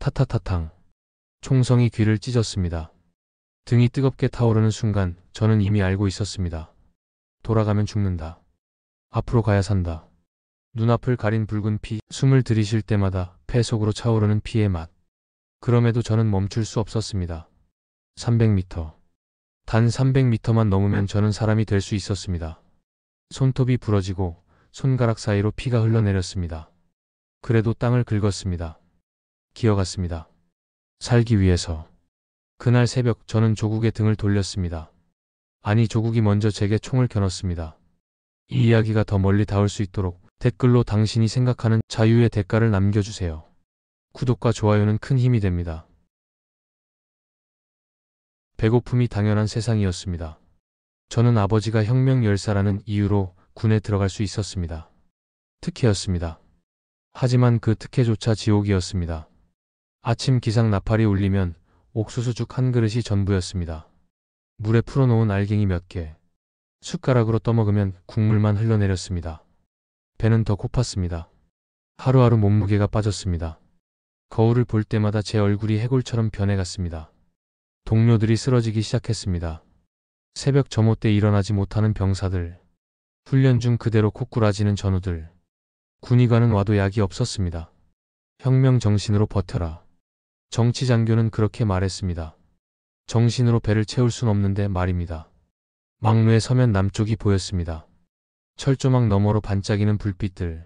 타타타탕. 총성이 귀를 찢었습니다. 등이 뜨겁게 타오르는 순간 저는 이미 알고 있었습니다. 돌아가면 죽는다. 앞으로 가야 산다. 눈앞을 가린 붉은 피, 숨을 들이쉴 때마다 폐 속으로 차오르는 피의 맛. 그럼에도 저는 멈출 수 없었습니다. 300m. 단 300m만 넘으면 저는 사람이 될 수 있었습니다. 손톱이 부러지고 손가락 사이로 피가 흘러내렸습니다. 그래도 땅을 긁었습니다. 기어갔습니다. 살기 위해서. 그날 새벽 저는 조국의 등을 돌렸습니다. 아니, 조국이 먼저 제게 총을 겨눴습니다. 이 이야기가 더 멀리 닿을 수 있도록 댓글로 당신이 생각하는 자유의 대가를 남겨주세요. 구독과 좋아요는 큰 힘이 됩니다. 배고픔이 당연한 세상이었습니다. 저는 아버지가 혁명 열사라는 이유로 군에 들어갈 수 있었습니다. 특혜였습니다. 하지만 그 특혜조차 지옥이었습니다. 아침 기상 나팔이 울리면 옥수수죽 한 그릇이 전부였습니다. 물에 풀어놓은 알갱이 몇 개. 숟가락으로 떠먹으면 국물만 흘러내렸습니다. 배는 더 고팠습니다. 하루하루 몸무게가 빠졌습니다. 거울을 볼 때마다 제 얼굴이 해골처럼 변해갔습니다. 동료들이 쓰러지기 시작했습니다. 새벽 점호 때 일어나지 못하는 병사들. 훈련 중 그대로 코꾸라지는 전우들. 군의관은 와도 약이 없었습니다. 혁명 정신으로 버텨라. 정치장교는 그렇게 말했습니다. 정신으로 배를 채울 순 없는데 말입니다. 막루에 서면 남쪽이 보였습니다. 철조망 너머로 반짝이는 불빛들.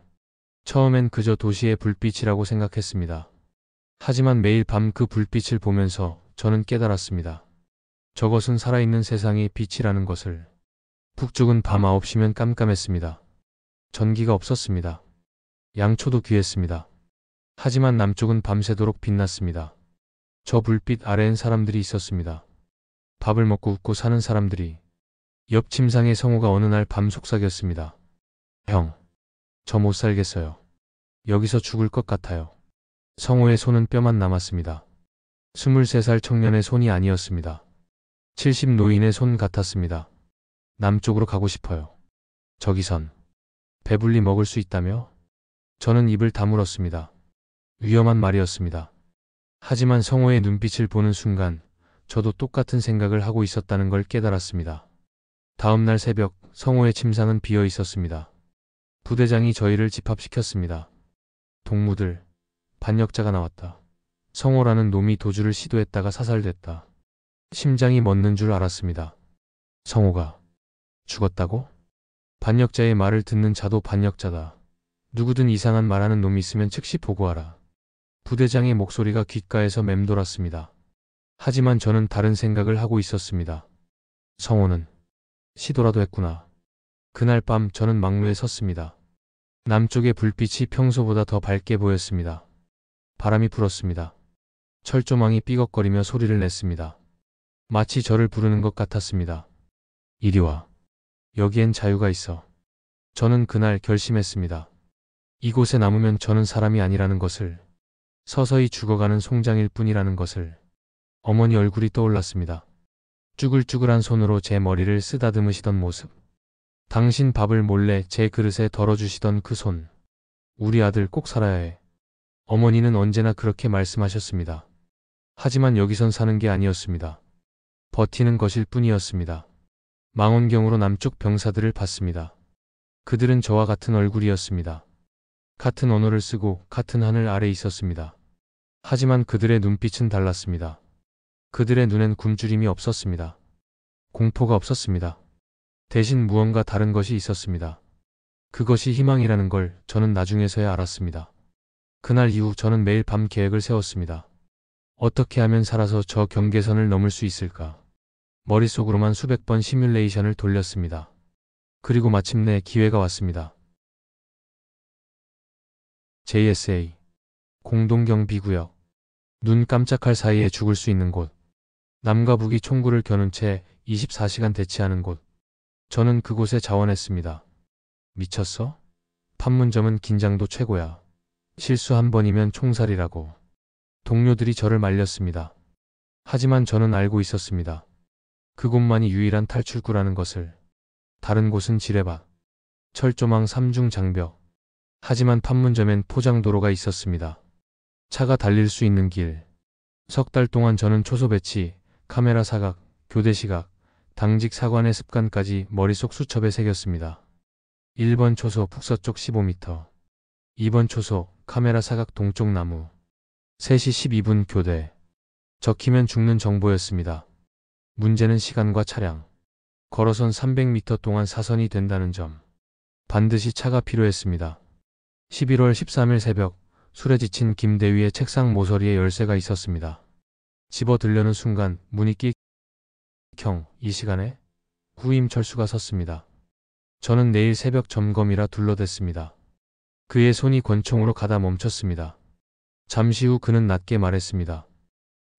처음엔 그저 도시의 불빛이라고 생각했습니다. 하지만 매일 밤 그 불빛을 보면서 저는 깨달았습니다. 저것은 살아있는 세상의 빛이라는 것을. 북쪽은 밤 9시면 깜깜했습니다. 전기가 없었습니다. 양초도 귀했습니다. 하지만 남쪽은 밤새도록 빛났습니다. 저 불빛 아래엔 사람들이 있었습니다. 밥을 먹고 웃고 사는 사람들이. 옆 침상의 성호가 어느 날 밤 속삭였습니다. 형, 저 못 살겠어요. 여기서 죽을 것 같아요. 성호의 손은 뼈만 남았습니다. 23살 청년의 손이 아니었습니다. 70 노인의 손 같았습니다. 남쪽으로 가고 싶어요. 저기선 배불리 먹을 수 있다며? 저는 입을 다물었습니다. 위험한 말이었습니다. 하지만 성호의 눈빛을 보는 순간 저도 똑같은 생각을 하고 있었다는 걸 깨달았습니다. 다음 날 새벽 성호의 침상은 비어 있었습니다. 부대장이 저희를 집합시켰습니다. 동무들, 반역자가 나왔다. 성호라는 놈이 도주를 시도했다가 사살됐다. 심장이 멎는 줄 알았습니다. 성호가 죽었다고? 반역자의 말을 듣는 자도 반역자다. 누구든 이상한 말하는 놈이 있으면 즉시 보고하라. 부대장의 목소리가 귓가에서 맴돌았습니다. 하지만 저는 다른 생각을 하고 있었습니다. 성호는 시도라도 했구나. 그날 밤 저는 막루에 섰습니다. 남쪽의 불빛이 평소보다 더 밝게 보였습니다. 바람이 불었습니다. 철조망이 삐걱거리며 소리를 냈습니다. 마치 저를 부르는 것 같았습니다. 이리 와. 여기엔 자유가 있어. 저는 그날 결심했습니다. 이곳에 남으면 저는 사람이 아니라는 것을. 서서히 죽어가는 송장일 뿐이라는 것을. 어머니 얼굴이 떠올랐습니다. 쭈글쭈글한 손으로 제 머리를 쓰다듬으시던 모습. 당신 밥을 몰래 제 그릇에 덜어주시던 그 손. 우리 아들 꼭 살아야 해. 어머니는 언제나 그렇게 말씀하셨습니다. 하지만 여기선 사는 게 아니었습니다. 버티는 것일 뿐이었습니다. 망원경으로 남쪽 병사들을 봤습니다. 그들은 저와 같은 얼굴이었습니다. 같은 언어를 쓰고 같은 하늘 아래 있었습니다. 하지만 그들의 눈빛은 달랐습니다. 그들의 눈엔 굶주림이 없었습니다. 공포가 없었습니다. 대신 무언가 다른 것이 있었습니다. 그것이 희망이라는 걸 저는 나중에서야 알았습니다. 그날 이후 저는 매일 밤 계획을 세웠습니다. 어떻게 하면 살아서 저 경계선을 넘을 수 있을까? 머릿속으로만 수백 번 시뮬레이션을 돌렸습니다. 그리고 마침내 기회가 왔습니다. JSA 공동경비구역. 눈 깜짝할 사이에 죽을 수 있는 곳. 남과 북이 총구를 겨눈 채 24시간 대치하는 곳. 저는 그곳에 자원했습니다. 미쳤어? 판문점은 긴장도 최고야. 실수 한 번이면 총살이라고. 동료들이 저를 말렸습니다. 하지만 저는 알고 있었습니다. 그곳만이 유일한 탈출구라는 것을. 다른 곳은 지뢰밭, 철조망 3중 장벽. 하지만 판문점엔 포장도로가 있었습니다. 차가 달릴 수 있는 길. 석 달 동안 저는 초소 배치, 카메라 사각, 교대 시각, 당직 사관의 습관까지 머릿속 수첩에 새겼습니다. 1번 초소 북서쪽 15m. 2번 초소 카메라 사각 동쪽 나무. 3시 12분 교대. 적히면 죽는 정보였습니다. 문제는 시간과 차량. 걸어선 300m 동안 사선이 된다는 점. 반드시 차가 필요했습니다. 11월 13일 새벽 술에 지친 김대위의 책상 모서리에 열쇠가 있었습니다. 집어 들려는 순간 문이 끽. 이 시간에? 후임 철수가 섰습니다. 저는 내일 새벽 점검이라 둘러댔습니다. 그의 손이 권총으로 가다 멈췄습니다. 잠시 후 그는 낮게 말했습니다.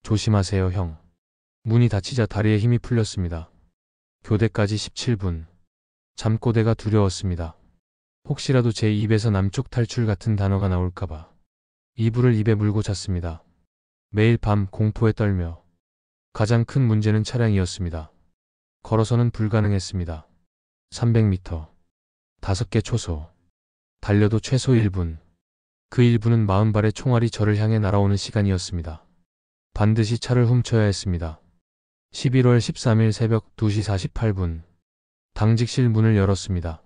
조심하세요, 형. 문이 닫히자 다리에 힘이 풀렸습니다. 교대까지 17분. 잠꼬대가 두려웠습니다. 혹시라도 제 입에서 남쪽 탈출 같은 단어가 나올까봐. 이불을 입에 물고 잤습니다. 매일 밤 공포에 떨며. 가장 큰 문제는 차량이었습니다. 걸어서는 불가능했습니다. 300m. 5개 초소. 달려도 최소 1분. 그 1분은 40발의 총알이 저를 향해 날아오는 시간이었습니다. 반드시 차를 훔쳐야 했습니다. 11월 13일 새벽 2시 48분. 당직실 문을 열었습니다.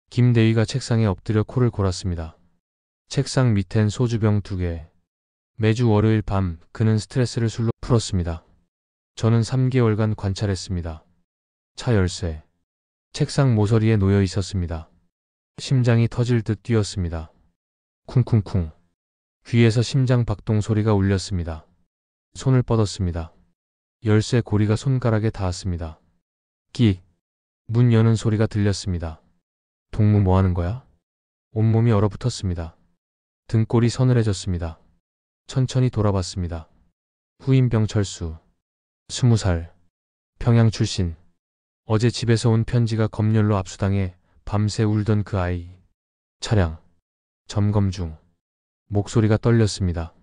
김대위가 책상에 엎드려 코를 골았습니다. 책상 밑엔 소주병 2개. 매주 월요일 밤 그는 스트레스를 술로 풀었습니다. 저는 3개월간 관찰했습니다. 차 열쇠. 책상 모서리에 놓여 있었습니다. 심장이 터질 듯 뛰었습니다. 쿵쿵쿵. 귀에서 심장 박동 소리가 울렸습니다. 손을 뻗었습니다. 열쇠 고리가 손가락에 닿았습니다. 끽. 문 여는 소리가 들렸습니다. 동무 뭐 하는 거야? 온몸이 얼어붙었습니다. 등골이 서늘해졌습니다. 천천히 돌아봤습니다. 후임병 철수. 20살. 평양 출신. 어제 집에서 온 편지가 검열로 압수당해 밤새 울던 그 아이. 차량. 점검 중. 목소리가 떨렸습니다.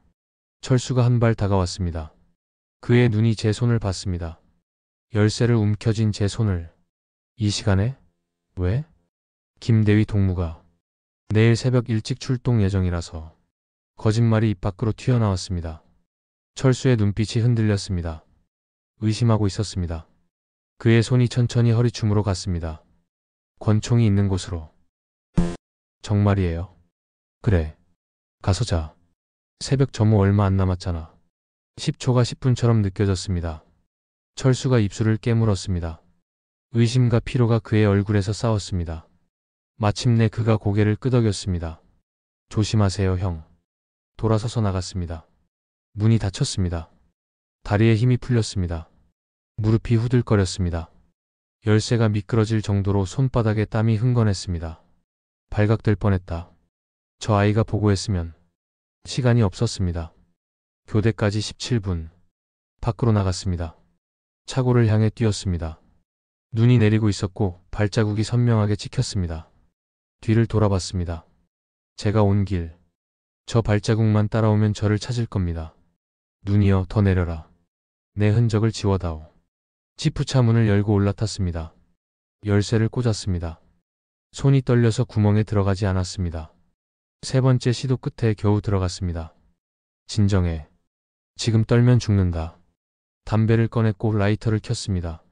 철수가 한 발 다가왔습니다. 그의 눈이 제 손을 봤습니다. 열쇠를 움켜쥔 제 손을. 이 시간에? 왜? 김대위 동무가. 내일 새벽 일찍 출동 예정이라서. 거짓말이 입 밖으로 튀어나왔습니다. 철수의 눈빛이 흔들렸습니다. 의심하고 있었습니다. 그의 손이 천천히 허리춤으로 갔습니다. 권총이 있는 곳으로. 정말이에요. 그래. 가서 자. 새벽 점호 얼마 안 남았잖아. 10초가 10분처럼 느껴졌습니다. 철수가 입술을 깨물었습니다. 의심과 피로가 그의 얼굴에서 싸웠습니다. 마침내 그가 고개를 끄덕였습니다. 조심하세요, 형. 돌아서서 나갔습니다. 문이 닫혔습니다. 다리에 힘이 풀렸습니다. 무릎이 후들거렸습니다. 열쇠가 미끄러질 정도로 손바닥에 땀이 흥건했습니다. 발각될 뻔했다. 저 아이가 보고했으면. 시간이 없었습니다. 교대까지 17분. 밖으로 나갔습니다. 차고를 향해 뛰었습니다. 눈이 내리고 있었고 발자국이 선명하게 찍혔습니다. 뒤를 돌아봤습니다. 제가 온 길. 저 발자국만 따라오면 저를 찾을 겁니다. 눈이여 더 내려라. 내 흔적을 지워다오. 지프차 문을 열고 올라탔습니다. 열쇠를 꽂았습니다. 손이 떨려서 구멍에 들어가지 않았습니다. 3번째 시도 끝에 겨우 들어갔습니다. 진정해. 지금 떨면 죽는다. 담배를 꺼냈고 라이터를 켰습니다.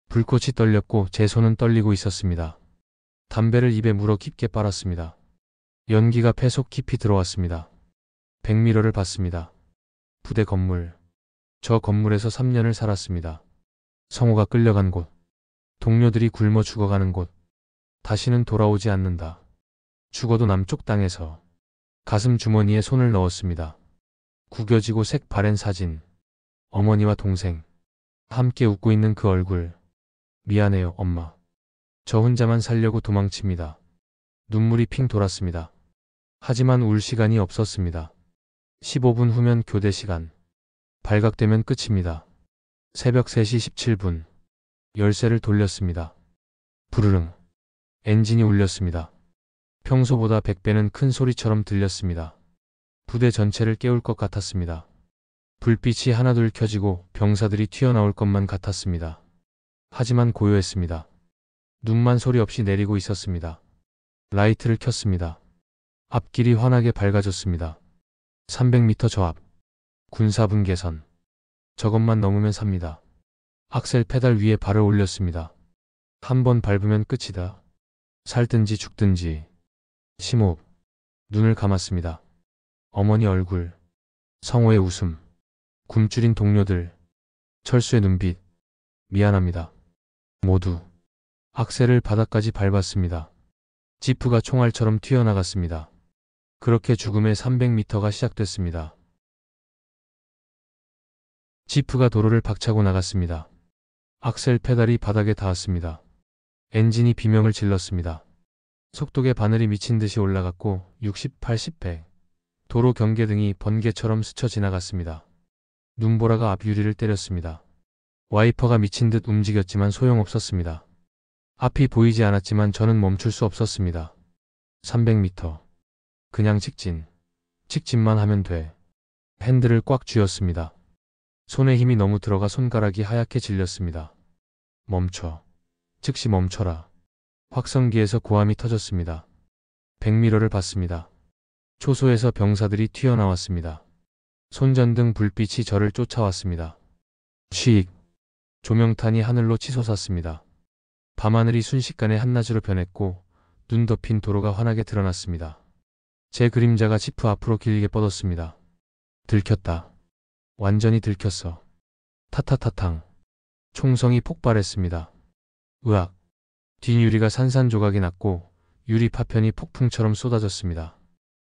불꽃이 떨렸고 제 손은 떨리고 있었습니다. 담배를 입에 물어 깊게 빨았습니다. 연기가 폐 속 깊이 들어왔습니다. 백미러를 봤습니다. 부대 건물. 저 건물에서 3년을 살았습니다. 성호가 끌려간 곳. 동료들이 굶어 죽어가는 곳. 다시는 돌아오지 않는다. 죽어도 남쪽 땅에서. 가슴 주머니에 손을 넣었습니다. 구겨지고 색바랜 사진. 어머니와 동생. 함께 웃고 있는 그 얼굴. 미안해요, 엄마. 저 혼자만 살려고 도망칩니다. 눈물이 핑 돌았습니다. 하지만 울 시간이 없었습니다. 15분 후면 교대 시간. 발각되면 끝입니다. 새벽 3시 17분. 열쇠를 돌렸습니다. 부르릉. 엔진이 울렸습니다. 평소보다 100배는 큰 소리처럼 들렸습니다. 부대 전체를 깨울 것 같았습니다. 불빛이 하나둘 켜지고 병사들이 튀어나올 것만 같았습니다. 하지만 고요했습니다. 눈만 소리 없이 내리고 있었습니다. 라이트를 켰습니다. 앞길이 환하게 밝아졌습니다. 300m 저 앞. 군사분 개선. 저것만 넘으면 삽니다. 악셀 페달 위에 발을 올렸습니다. 한 번 밟으면 끝이다. 살든지 죽든지. 심호흡. 눈을 감았습니다. 어머니 얼굴. 성호의 웃음. 굶주린 동료들. 철수의 눈빛. 미안합니다. 모두. 악셀을 바닥까지 밟았습니다. 지프가 총알처럼 튀어나갔습니다. 그렇게 죽음의 300m가 시작됐습니다. 지프가 도로를 박차고 나갔습니다. 악셀 페달이 바닥에 닿았습니다. 엔진이 비명을 질렀습니다. 속도계 바늘이 미친 듯이 올라갔고 60, 80, 100. 도로 경계등이 번개처럼 스쳐 지나갔습니다. 눈보라가 앞 유리를 때렸습니다. 와이퍼가 미친 듯 움직였지만 소용없었습니다. 앞이 보이지 않았지만 저는 멈출 수 없었습니다. 300m. 그냥 직진. 직진만 하면 돼. 핸들을 꽉 쥐었습니다. 손에 힘이 너무 들어가 손가락이 하얗게 질렸습니다. 멈춰. 즉시 멈춰라. 확성기에서 고함이 터졌습니다. 백미러를 봤습니다. 초소에서 병사들이 튀어나왔습니다. 손전등 불빛이 저를 쫓아왔습니다. 쉭. 조명탄이 하늘로 치솟았습니다. 밤하늘이 순식간에 한낮으로 변했고 눈 덮인 도로가 환하게 드러났습니다. 제 그림자가 지프 앞으로 길게 뻗었습니다. 들켰다. 완전히 들켰어. 타타타탕. 총성이 폭발했습니다. 으악. 뒷유리가 산산조각이 났고 유리 파편이 폭풍처럼 쏟아졌습니다.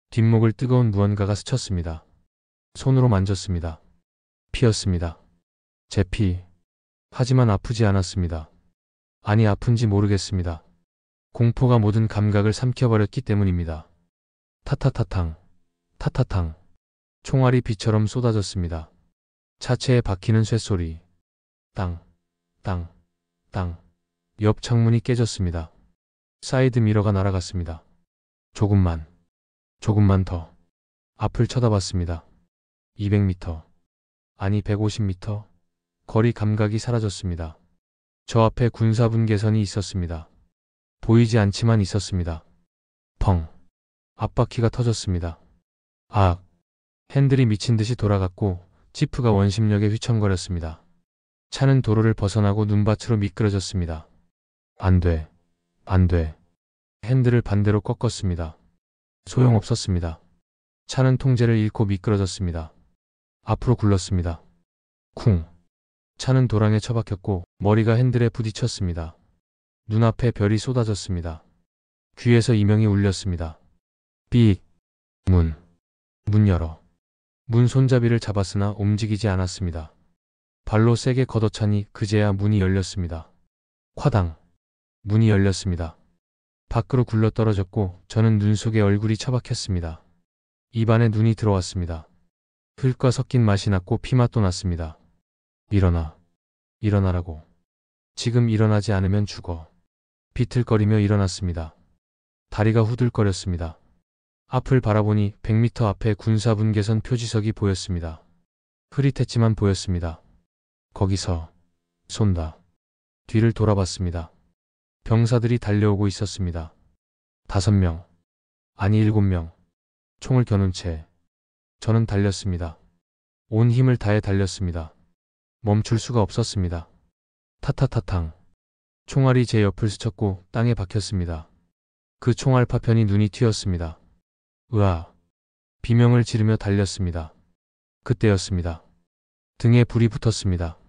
뒷목을 뜨거운 무언가가 스쳤습니다. 손으로 만졌습니다. 피였습니다. 제 피. 하지만 아프지 않았습니다. 아니 아픈지 모르겠습니다. 공포가 모든 감각을 삼켜버렸기 때문입니다. 타타타탕. 타타탕. 총알이 비처럼 쏟아졌습니다. 차체에 박히는 쇳소리. 땅. 땅. 땅. 옆 창문이 깨졌습니다. 사이드 미러가 날아갔습니다. 조금만. 조금만 더. 앞을 쳐다봤습니다. 200m. 아니 150m. 거리 감각이 사라졌습니다. 저 앞에 군사분 개선이 있었습니다. 보이지 않지만 있었습니다. 펑. 앞바퀴가 터졌습니다. 악. 핸들이 미친 듯이 돌아갔고 지프가 원심력에 휘청거렸습니다. 차는 도로를 벗어나고 눈밭으로 미끄러졌습니다. 안 돼. 안 돼. 핸들을 반대로 꺾었습니다. 소용없었습니다. 차는 통제를 잃고 미끄러졌습니다. 앞으로 굴렀습니다. 쿵. 차는 도랑에 처박혔고 머리가 핸들에 부딪혔습니다. 눈앞에 별이 쏟아졌습니다. 귀에서 이명이 울렸습니다. 삑. 문. 문 열어. 문 손잡이를 잡았으나 움직이지 않았습니다. 발로 세게 걷어차니 그제야 문이 열렸습니다. 화당. 문이 열렸습니다. 밖으로 굴러떨어졌고 저는 눈 속에 얼굴이 처박혔습니다. 입안에 눈이 들어왔습니다. 흙과 섞인 맛이 났고 피맛도 났습니다. 일어나. 일어나라고. 지금 일어나지 않으면 죽어. 비틀거리며 일어났습니다. 다리가 후들거렸습니다. 앞을 바라보니 100m 앞에 군사분 개선 표지석이 보였습니다. 흐릿했지만 보였습니다. 거기서 쏜다. 뒤를 돌아봤습니다. 병사들이 달려오고 있었습니다. 5명. 아니 7명. 총을 겨눈 채. 저는 달렸습니다. 온 힘을 다해 달렸습니다. 멈출 수가 없었습니다. 타타타탕. 총알이 제 옆을 스쳤고 땅에 박혔습니다. 그 총알 파편이 눈이 튀었습니다. 으아. 비명을 지르며 달렸습니다. 그때였습니다. 등에 불이 붙었습니다.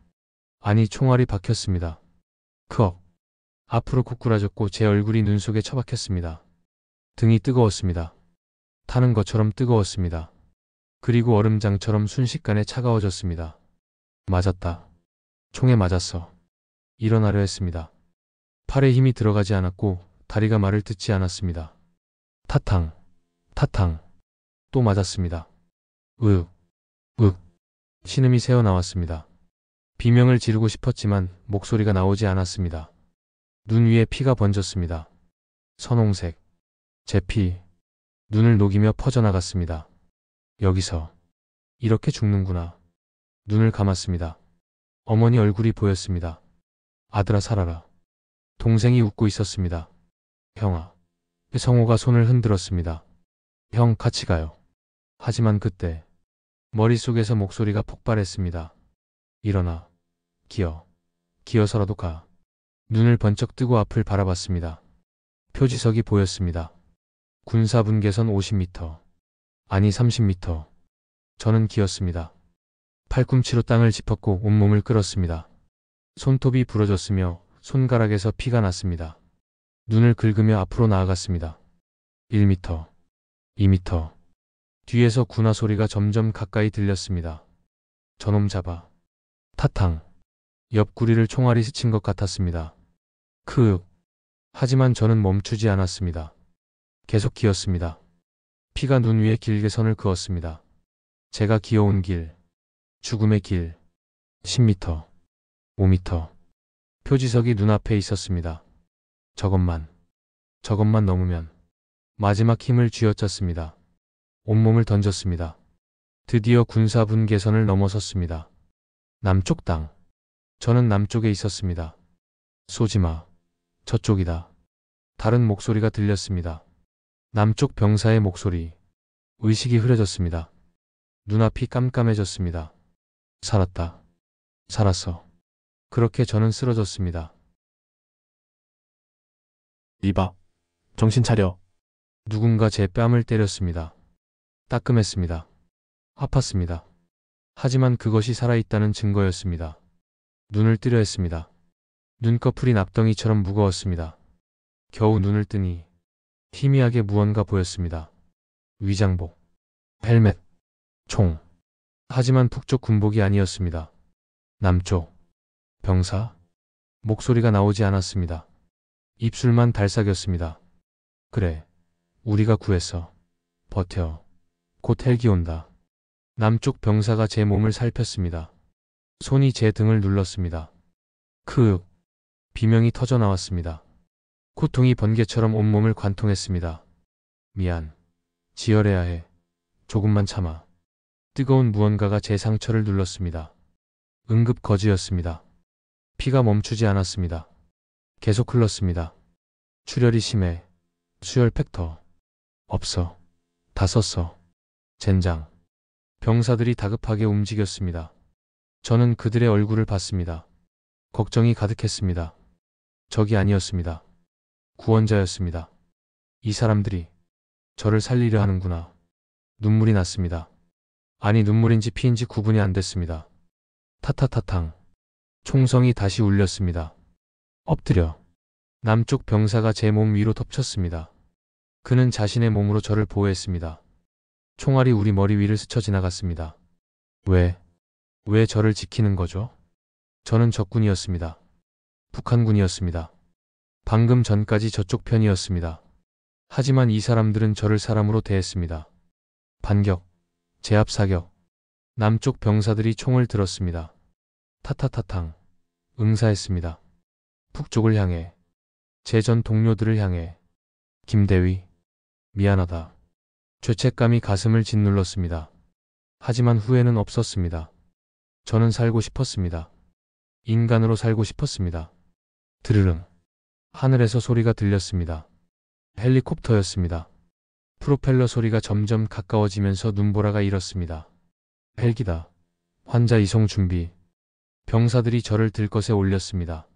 아니 총알이 박혔습니다. 크억. 앞으로 고꾸라졌고 제 얼굴이 눈 속에 처박혔습니다. 등이 뜨거웠습니다. 타는 것처럼 뜨거웠습니다. 그리고 얼음장처럼 순식간에 차가워졌습니다. 맞았다. 총에 맞았어. 일어나려 했습니다. 팔에 힘이 들어가지 않았고 다리가 말을 듣지 않았습니다. 타탕. 타탕. 또 맞았습니다. 으윽. 으윽. 신음이 새어나왔습니다. 비명을 지르고 싶었지만 목소리가 나오지 않았습니다. 눈 위에 피가 번졌습니다. 선홍색. 제 피. 눈을 녹이며 퍼져나갔습니다. 여기서. 이렇게 죽는구나. 눈을 감았습니다. 어머니 얼굴이 보였습니다. 아들아 살아라. 동생이 웃고 있었습니다. 형아. 성호가 손을 흔들었습니다. 형 같이 가요. 하지만 그때 머릿속에서 목소리가 폭발했습니다. 일어나. 기어서라도 가. 눈을 번쩍 뜨고 앞을 바라봤습니다. 표지석이 보였습니다. 군사분계선 50m. 아니 30m. 저는 기었습니다. 팔꿈치로 땅을 짚었고 온몸을 끌었습니다. 손톱이 부러졌으며 손가락에서 피가 났습니다. 눈을 긁으며 앞으로 나아갔습니다. 1m, 2m. 뒤에서 군화 소리가 점점 가까이 들렸습니다. 저놈 잡아. 타탕. 옆구리를 총알이 스친 것 같았습니다. 크윽. 하지만 저는 멈추지 않았습니다. 계속 기었습니다. 피가 눈 위에 길게 선을 그었습니다. 제가 기어온 길. 죽음의 길. 10m. 5m. 표지석이 눈앞에 있었습니다. 저것만 넘으면. 마지막 힘을 쥐어짰습니다. 온몸을 던졌습니다. 드디어 군사분계선을 넘어섰습니다. 남쪽 땅. 저는 남쪽에 있었습니다. 쏘지마. 저쪽이다. 다른 목소리가 들렸습니다. 남쪽 병사의 목소리. 의식이 흐려졌습니다. 눈앞이 깜깜해졌습니다. 살았다. 살았어. 그렇게 저는 쓰러졌습니다. 이봐. 정신 차려. 누군가 제 뺨을 때렸습니다. 따끔했습니다. 아팠습니다. 하지만 그것이 살아있다는 증거였습니다. 눈을 뜨려 했습니다. 눈꺼풀이 납덩이처럼 무거웠습니다. 겨우 눈을 뜨니 희미하게 무언가 보였습니다. 위장복, 헬멧, 총. 하지만 북쪽 군복이 아니었습니다. 남쪽, 병사? 목소리가 나오지 않았습니다. 입술만 달싹였습니다. 그래, 우리가 구했어. 버텨. 곧 헬기 온다. 남쪽 병사가 제 몸을 살폈습니다. 손이 제 등을 눌렀습니다. 크윽. 비명이 터져 나왔습니다. 고통이 번개처럼 온몸을 관통했습니다. 미안. 지혈해야 해. 조금만 참아. 뜨거운 무언가가 제 상처를 눌렀습니다. 응급 거지였습니다. 피가 멈추지 않았습니다. 계속 흘렀습니다. 출혈이 심해. 수혈 팩터. 없어. 다 썼어. 젠장. 병사들이 다급하게 움직였습니다. 저는 그들의 얼굴을 봤습니다. 걱정이 가득했습니다. 적이 아니었습니다. 구원자였습니다. 이 사람들이 저를 살리려 하는구나. 눈물이 났습니다. 아니 눈물인지 피인지 구분이 안 됐습니다. 타타타탕. 총성이 다시 울렸습니다. 엎드려. 남쪽 병사가 제 몸 위로 덮쳤습니다. 그는 자신의 몸으로 저를 보호했습니다. 총알이 우리 머리 위를 스쳐 지나갔습니다. 왜 저를 지키는 거죠? 저는 적군이었습니다. 북한군이었습니다. 방금 전까지 저쪽 편이었습니다. 하지만 이 사람들은 저를 사람으로 대했습니다. 반격, 제압 사격. 남쪽 병사들이 총을 들었습니다. 타타타탕. 응사했습니다. 북쪽을 향해. 제 전 동료들을 향해. 김대위, 미안하다. 죄책감이 가슴을 짓눌렀습니다. 하지만 후회는 없었습니다. 저는 살고 싶었습니다. 인간으로 살고 싶었습니다. 드르릉. 하늘에서 소리가 들렸습니다. 헬리콥터였습니다. 프로펠러 소리가 점점 가까워지면서 눈보라가 일었습니다. 헬기다. 환자 이송 준비. 병사들이 저를 들것에 올렸습니다.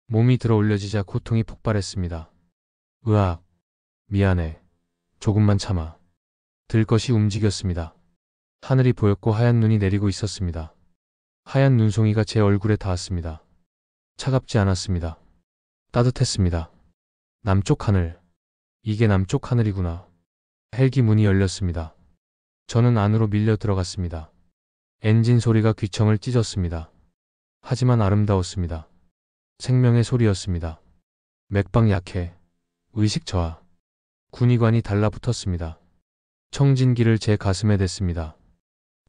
몸이 들어 올려지자 고통이 폭발했습니다. 으악. 미안해. 조금만 참아. 들것이 움직였습니다. 하늘이 보였고 하얀 눈이 내리고 있었습니다. 하얀 눈송이가 제 얼굴에 닿았습니다. 차갑지 않았습니다. 따뜻했습니다. 남쪽 하늘. 이게 남쪽 하늘이구나. 헬기 문이 열렸습니다. 저는 안으로 밀려 들어갔습니다. 엔진 소리가 귀청을 찢었습니다. 하지만 아름다웠습니다. 생명의 소리였습니다. 맥박 약해. 의식 저하. 군의관이 달라붙었습니다. 청진기를 제 가슴에 댔습니다.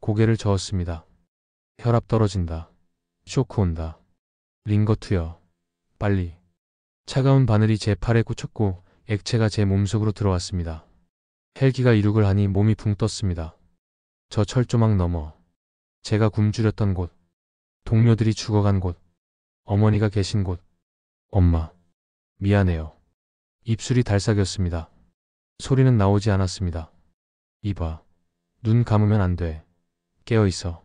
고개를 저었습니다. 혈압 떨어진다. 쇼크 온다. 링거 투여. 빨리. 차가운 바늘이 제 팔에 꽂혔고 액체가 제 몸속으로 들어왔습니다. 헬기가 이륙을 하니 몸이 붕 떴습니다. 저 철조망 너머. 제가 굶주렸던 곳. 동료들이 죽어간 곳. 어머니가 계신 곳. 엄마. 미안해요. 입술이 달싹였습니다. 소리는 나오지 않았습니다. 이봐. 눈 감으면 안 돼. 깨어 있어.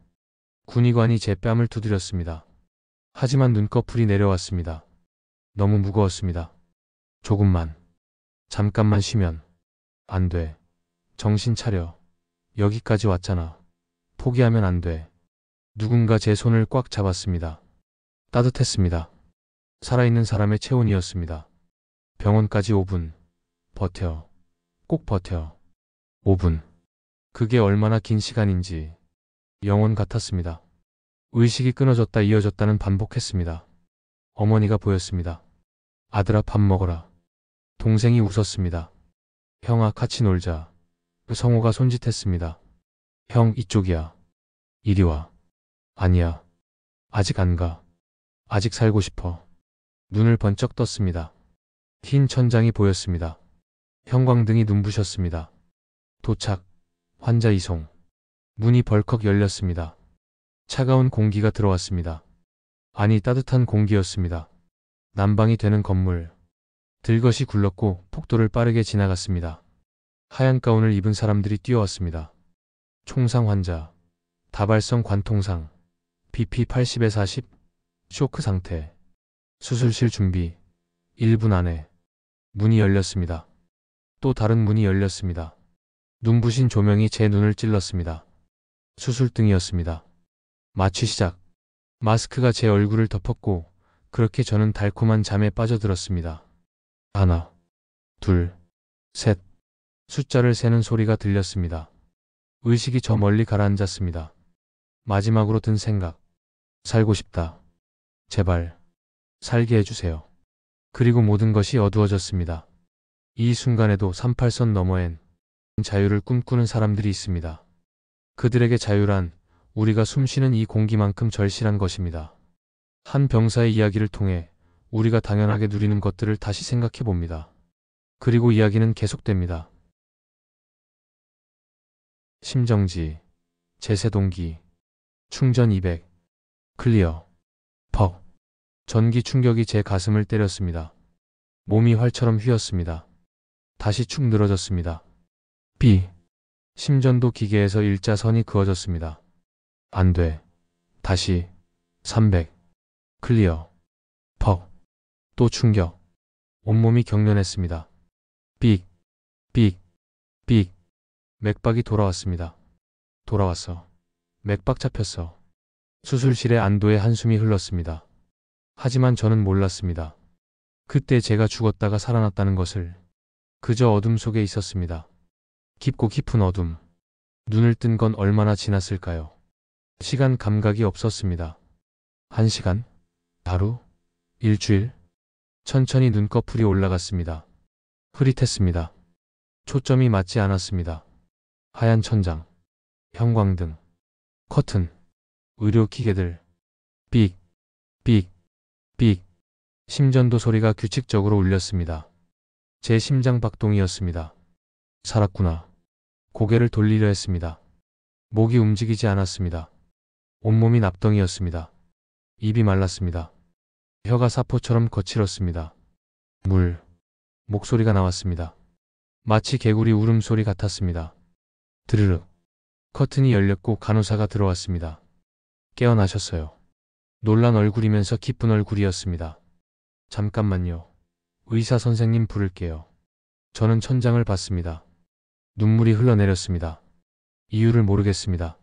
군의관이 제 뺨을 두드렸습니다. 하지만 눈꺼풀이 내려왔습니다. 너무 무거웠습니다. 조금만. 잠깐만 쉬면. 안 돼. 정신 차려. 여기까지 왔잖아. 포기하면 안 돼. 누군가 제 손을 꽉 잡았습니다. 따뜻했습니다. 살아있는 사람의 체온이었습니다. 병원까지 5분. 버텨. 꼭 버텨. 5분. 그게 얼마나 긴 시간인지 영원 같았습니다. 의식이 끊어졌다 이어졌다는 반복했습니다. 어머니가 보였습니다. 아들아 밥 먹어라. 동생이 웃었습니다. 형아 같이 놀자. 성호가 손짓했습니다. 형 이쪽이야. 이리 와. 아니야. 아직 안 가. 아직 살고 싶어. 눈을 번쩍 떴습니다. 흰 천장이 보였습니다. 형광등이 눈부셨습니다. 도착. 환자 이송. 문이 벌컥 열렸습니다. 차가운 공기가 들어왔습니다. 아니 따뜻한 공기였습니다. 난방이 되는 건물. 들것이 굴렀고 폭도를 빠르게 지나갔습니다. 하얀 가운을 입은 사람들이 뛰어왔습니다. 총상 환자, 다발성 관통상, BP 80에 40, 쇼크 상태, 수술실 준비, 1분 안에. 문이 열렸습니다. 또 다른 문이 열렸습니다. 눈부신 조명이 제 눈을 찔렀습니다. 수술등이었습니다. 마취 시작. 마스크가 제 얼굴을 덮었고 그렇게 저는 달콤한 잠에 빠져들었습니다. 하나, 둘, 셋. 숫자를 세는 소리가 들렸습니다. 의식이 저 멀리 가라앉았습니다. 마지막으로 든 생각. 살고 싶다. 제발 살게 해주세요. 그리고 모든 것이 어두워졌습니다. 이 순간에도 38선 너머엔 자유를 꿈꾸는 사람들이 있습니다. 그들에게 자유란 우리가 숨쉬는 이 공기만큼 절실한 것입니다. 한 병사의 이야기를 통해 우리가 당연하게 누리는 것들을 다시 생각해 봅니다. 그리고 이야기는 계속됩니다. 심정지, 제세동기, 충전 200, 클리어, 퍽. 전기 충격이 제 가슴을 때렸습니다. 몸이 활처럼 휘었습니다. 다시 축 늘어졌습니다. 비. 심전도 기계에서 일자선이 그어졌습니다. 안 돼. 다시. 300. 클리어. 퍽. 또 충격. 온몸이 경련했습니다. 삑. 삑. 삑. 맥박이 돌아왔습니다. 돌아왔어. 맥박 잡혔어. 수술실에 안도의 한숨이 흘렀습니다. 하지만 저는 몰랐습니다. 그때 제가 죽었다가 살아났다는 것을. 그저 어둠 속에 있었습니다. 깊고 깊은 어둠. 눈을 뜬 건 얼마나 지났을까요? 시간 감각이 없었습니다. 1시간? 하루? 일주일? 천천히 눈꺼풀이 올라갔습니다. 흐릿했습니다. 초점이 맞지 않았습니다. 하얀 천장, 형광등, 커튼, 의료기계들, 삑, 삑, 삑. 심전도 소리가 규칙적으로 울렸습니다. 제 심장 박동이었습니다. 살았구나. 고개를 돌리려 했습니다. 목이 움직이지 않았습니다. 온몸이 납덩이였습니다. 입이 말랐습니다. 혀가 사포처럼 거칠었습니다. 목소리가 나왔습니다. 마치 개구리 울음소리 같았습니다. 드르륵. 커튼이 열렸고 간호사가 들어왔습니다. 깨어나셨어요. 놀란 얼굴이면서 기쁜 얼굴이었습니다. 잠깐만요. 의사 선생님 부를게요. 저는 천장을 봤습니다. 눈물이 흘러내렸습니다. 이유를 모르겠습니다.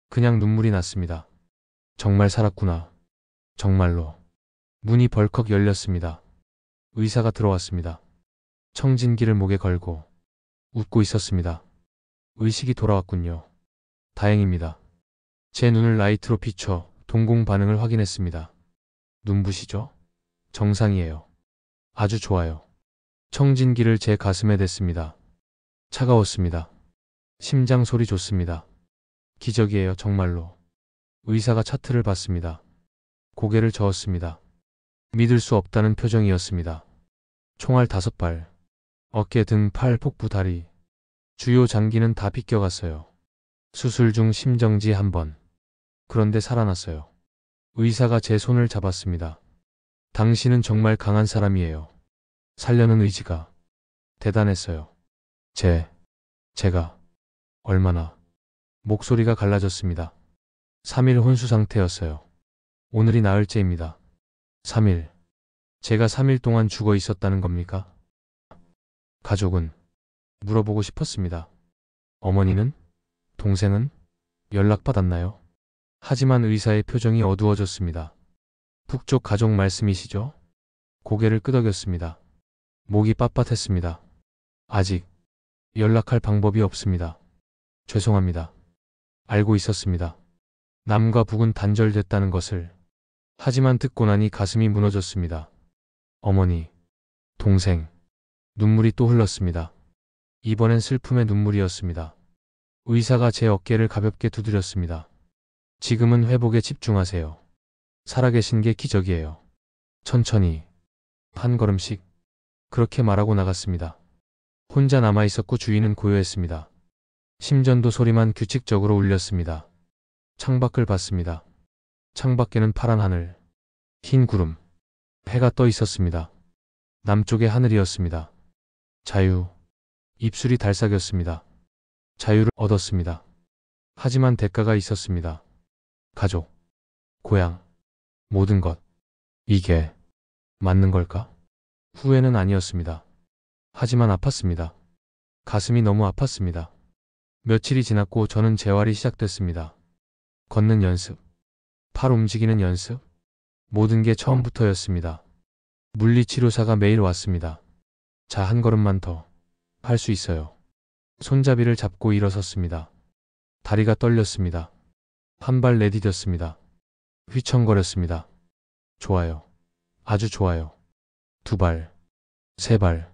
그냥 눈물이 났습니다. 정말 살았구나. 정말로. 문이 벌컥 열렸습니다. 의사가 들어왔습니다. 청진기를 목에 걸고 웃고 있었습니다. 의식이 돌아왔군요. 다행입니다. 제 눈을 라이트로 비춰 동공 반응을 확인했습니다. 눈부시죠? 정상이에요. 아주 좋아요. 청진기를 제 가슴에 댔습니다. 차가웠습니다. 심장 소리 좋습니다. 기적이에요, 정말로. 의사가 차트를 봤습니다. 고개를 저었습니다. 믿을 수 없다는 표정이었습니다. 총알 5발, 어깨, 등, 팔, 복부, 다리. 주요 장기는 다 빗겨갔어요. 수술 중 심정지 1번. 그런데 살아났어요. 의사가 제 손을 잡았습니다. 당신은 정말 강한 사람이에요. 살려는 의지가 대단했어요. 제가 얼마나 목소리가 갈라졌습니다. 3일 혼수 상태였어요. 오늘이 나흘째입니다. 3일. 제가 3일 동안 죽어 있었다는 겁니까? 가족은? 물어보고 싶었습니다. 어머니는? 동생은? 연락받았나요? 하지만 의사의 표정이 어두워졌습니다. 북쪽 가족 말씀이시죠? 고개를 끄덕였습니다. 목이 빳빳했습니다. 아직 연락할 방법이 없습니다. 죄송합니다. 알고 있었습니다. 남과 북은 단절됐다는 것을. 하지만 듣고 나니 가슴이 무너졌습니다. 어머니, 동생, 눈물이 또 흘렀습니다. 이번엔 슬픔의 눈물이었습니다. 의사가 제 어깨를 가볍게 두드렸습니다. 지금은 회복에 집중하세요. 살아계신 게 기적이에요. 천천히, 한 걸음씩. 그렇게 말하고 나갔습니다. 혼자 남아있었고 주위는 고요했습니다. 심전도 소리만 규칙적으로 울렸습니다. 창밖을 봤습니다. 창밖에는 파란 하늘, 흰 구름, 해가 떠 있었습니다. 남쪽의 하늘이었습니다. 자유, 입술이 달싹였습니다. 자유를 얻었습니다. 하지만 대가가 있었습니다. 가족, 고향, 모든 것. 이게 맞는 걸까? 후회는 아니었습니다. 하지만 아팠습니다. 가슴이 너무 아팠습니다. 며칠이 지났고 저는 재활이 시작됐습니다. 걷는 연습, 팔 움직이는 연습, 모든 게 처음부터였습니다. 물리치료사가 매일 왔습니다. 자, 한 걸음만 더. 할 수 있어요. 손잡이를 잡고 일어섰습니다. 다리가 떨렸습니다. 한 발 내디뎠습니다. 휘청거렸습니다. 좋아요. 아주 좋아요. 두 발, 세 발.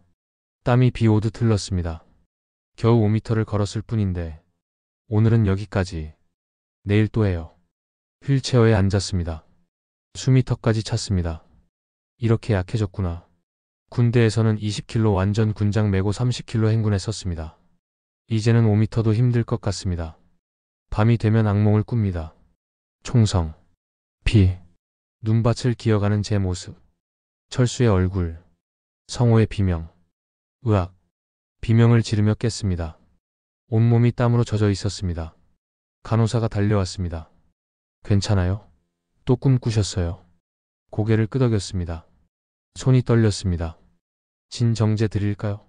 땀이 비 오듯 흘렀습니다. 겨우 5m를 걸었을 뿐인데 오늘은 여기까지. 내일 또 해요. 휠체어에 앉았습니다. 숨이 턱까지 찼습니다. 이렇게 약해졌구나. 군대에서는 20kg 완전 군장 메고 30kg 행군했었습니다. 이제는 5m도 힘들 것 같습니다. 밤이 되면 악몽을 꿉니다. 총성, 피, 눈밭을 기어가는 제 모습, 철수의 얼굴, 성호의 비명, 으악, 비명을 지르며 깼습니다. 온몸이 땀으로 젖어 있었습니다. 간호사가 달려왔습니다. 괜찮아요? 또 꿈 꾸셨어요? 고개를 끄덕였습니다. 손이 떨렸습니다. 진정제 드릴까요?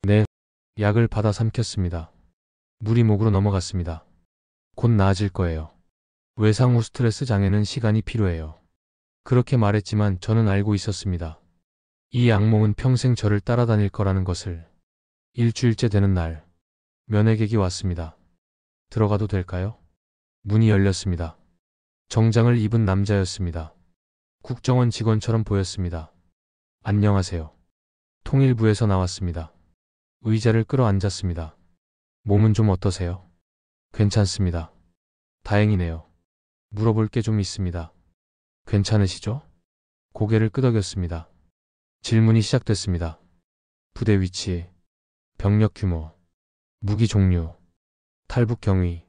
네. 약을 받아 삼켰습니다. 물이 목으로 넘어갔습니다. 곧 나아질 거예요. 외상 후 스트레스 장애는 시간이 필요해요. 그렇게 말했지만 저는 알고 있었습니다. 이 악몽은 평생 저를 따라다닐 거라는 것을. 일주일째 되는 날, 면회객이 왔습니다. 들어가도 될까요? 문이 열렸습니다. 정장을 입은 남자였습니다. 국정원 직원처럼 보였습니다. 안녕하세요. 통일부에서 나왔습니다. 의자를 끌어앉았습니다. 몸은 좀 어떠세요? 괜찮습니다. 다행이네요. 물어볼 게 좀 있습니다. 괜찮으시죠? 고개를 끄덕였습니다. 질문이 시작됐습니다. 부대 위치, 병력 규모, 무기 종류, 탈북 경위,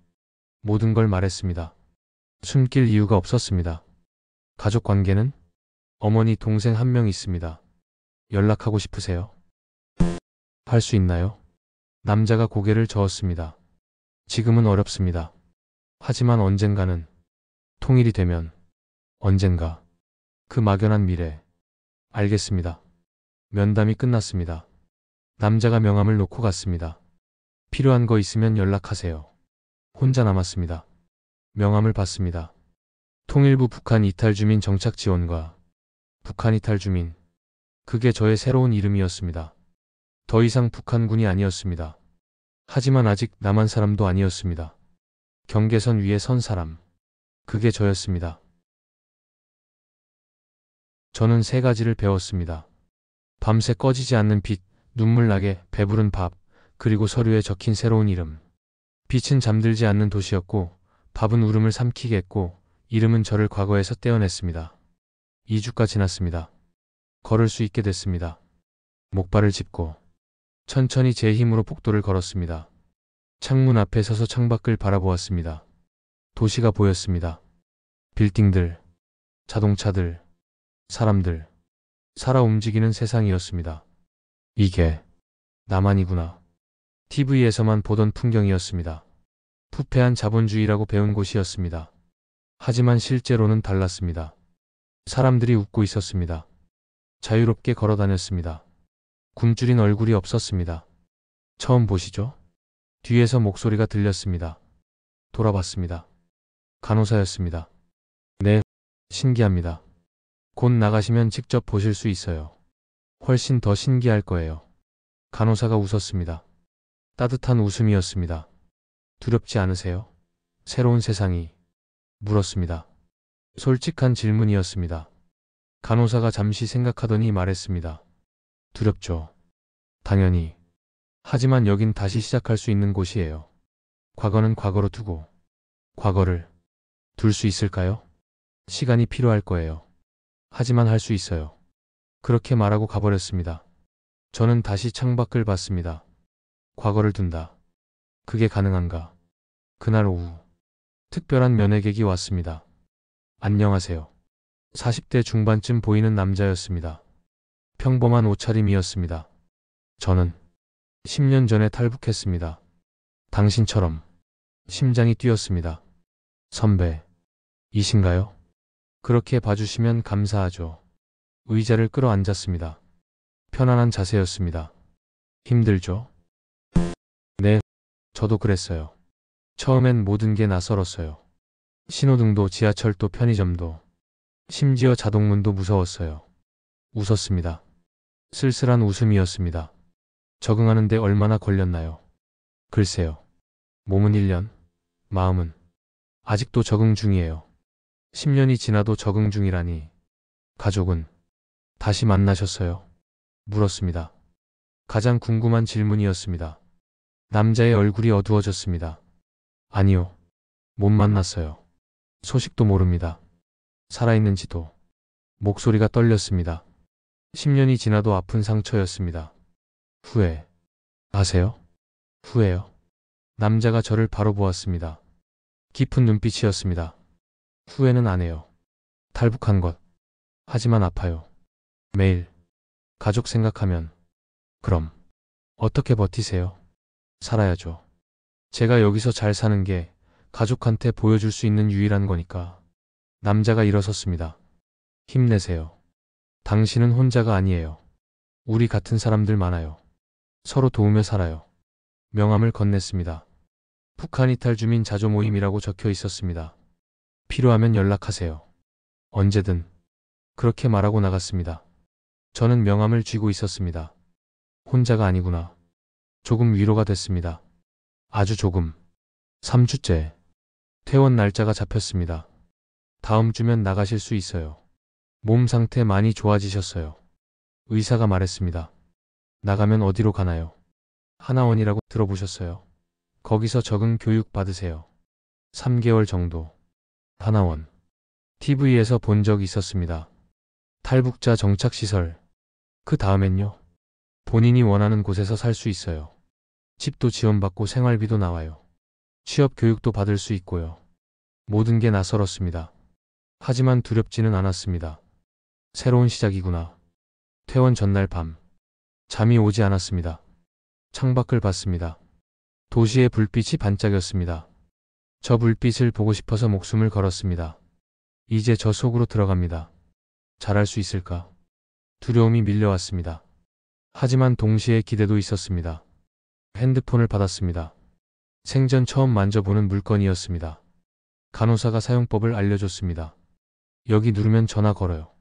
모든 걸 말했습니다. 숨길 이유가 없었습니다. 가족 관계는? 어머니, 동생 한 명 있습니다. 연락하고 싶으세요? 할 수 있나요? 남자가 고개를 저었습니다. 지금은 어렵습니다. 하지만 언젠가는, 통일이 되면, 언젠가, 그 막연한 미래. 알겠습니다. 면담이 끝났습니다. 남자가 명함을 놓고 갔습니다. 필요한 거 있으면 연락하세요. 혼자 남았습니다. 명함을 받습니다. 통일부 북한 이탈 주민 정착 지원과 북한 이탈 주민. 그게 저의 새로운 이름이었습니다. 더 이상 북한군이 아니었습니다. 하지만 아직 남한 사람도 아니었습니다. 경계선 위에 선 사람. 그게 저였습니다. 저는 3가지를 배웠습니다. 밤새 꺼지지 않는 빛, 눈물나게 배부른 밥, 그리고 서류에 적힌 새로운 이름. 빛은 잠들지 않는 도시였고 밥은 울음을 삼키게 했고 이름은 저를 과거에서 떼어냈습니다. 2주가 지났습니다. 걸을 수 있게 됐습니다. 목발을 짚고 천천히 제 힘으로 복도를 걸었습니다. 창문 앞에 서서 창밖을 바라보았습니다. 도시가 보였습니다. 빌딩들, 자동차들, 사람들, 살아 움직이는 세상이었습니다. 이게 나만이구나. TV에서만 보던 풍경이었습니다. 부패한 자본주의라고 배운 곳이었습니다. 하지만 실제로는 달랐습니다. 사람들이 웃고 있었습니다. 자유롭게 걸어 다녔습니다. 굶주린 얼굴이 없었습니다. 처음 보시죠? 뒤에서 목소리가 들렸습니다. 돌아봤습니다. 간호사였습니다. 네, 신기합니다. 곧 나가시면 직접 보실 수 있어요. 훨씬 더 신기할 거예요. 간호사가 웃었습니다. 따뜻한 웃음이었습니다. 두렵지 않으세요? 새로운 세상이. 물었습니다. 솔직한 질문이었습니다. 간호사가 잠시 생각하더니 말했습니다. 두렵죠. 당연히. 하지만 여긴 다시 시작할 수 있는 곳이에요. 과거는 과거로 두고. 과거를 둘 수 있을까요? 시간이 필요할 거예요. 하지만 할 수 있어요. 그렇게 말하고 가버렸습니다. 저는 다시 창밖을 봤습니다. 과거를 둔다. 그게 가능한가? 그날 오후 특별한 면회객이 왔습니다. 안녕하세요. 40대 중반쯤 보이는 남자였습니다. 평범한 옷차림이었습니다. 저는 10년 전에 탈북했습니다. 당신처럼. 심장이 뛰었습니다. 선배, 이신가요? 그렇게 봐주시면 감사하죠. 의자를 끌어앉았습니다. 편안한 자세였습니다. 힘들죠? 네, 저도 그랬어요. 처음엔 모든 게 낯설었어요. 신호등도 지하철도 편의점도 심지어 자동문도 무서웠어요. 웃었습니다. 쓸쓸한 웃음이었습니다. 적응하는데 얼마나 걸렸나요? 글쎄요. 몸은 1년, 마음은 아직도 적응 중이에요. 10년이 지나도 적응 중이라니. 가족은 다시 만나셨어요? 물었습니다. 가장 궁금한 질문이었습니다. 남자의 얼굴이 어두워졌습니다. 아니요. 못 만났어요. 소식도 모릅니다. 살아있는지도. 목소리가 떨렸습니다. 10년이 지나도 아픈 상처였습니다. 후회. 아세요? 후회요? 남자가 저를 바로 보았습니다. 깊은 눈빛이었습니다. 후회는 안 해요. 탈북한 것. 하지만 아파요. 매일. 가족 생각하면. 그럼. 어떻게 버티세요? 살아야죠. 제가 여기서 잘 사는 게 가족한테 보여줄 수 있는 유일한 거니까. 남자가 일어섰습니다. 힘내세요. 당신은 혼자가 아니에요. 우리 같은 사람들 많아요. 서로 도우며 살아요. 명함을 건넸습니다. 북한 이탈 주민 자조 모임이라고 적혀 있었습니다. 필요하면 연락하세요. 언제든. 그렇게 말하고 나갔습니다. 저는 명함을 쥐고 있었습니다. 혼자가 아니구나. 조금 위로가 됐습니다. 아주 조금. 3주째. 퇴원 날짜가 잡혔습니다. 다음 주면 나가실 수 있어요. 몸 상태 많이 좋아지셨어요. 의사가 말했습니다. 나가면 어디로 가나요? 하나원이라고 들어보셨어요? 거기서 적응 교육 받으세요. 3개월 정도. 하나원. TV에서 본 적 있었습니다. 탈북자 정착시설. 그 다음엔요? 본인이 원하는 곳에서 살 수 있어요. 집도 지원받고 생활비도 나와요. 취업 교육도 받을 수 있고요. 모든 게 낯설었습니다. 하지만 두렵지는 않았습니다. 새로운 시작이구나. 퇴원 전날 밤. 잠이 오지 않았습니다. 창밖을 봤습니다. 도시의 불빛이 반짝였습니다. 저 불빛을 보고 싶어서 목숨을 걸었습니다. 이제 저 속으로 들어갑니다. 잘할 수 있을까? 두려움이 밀려왔습니다. 하지만 동시에 기대도 있었습니다. 핸드폰을 받았습니다. 생전 처음 만져보는 물건이었습니다. 간호사가 사용법을 알려줬습니다. 여기 누르면 전화 걸어요.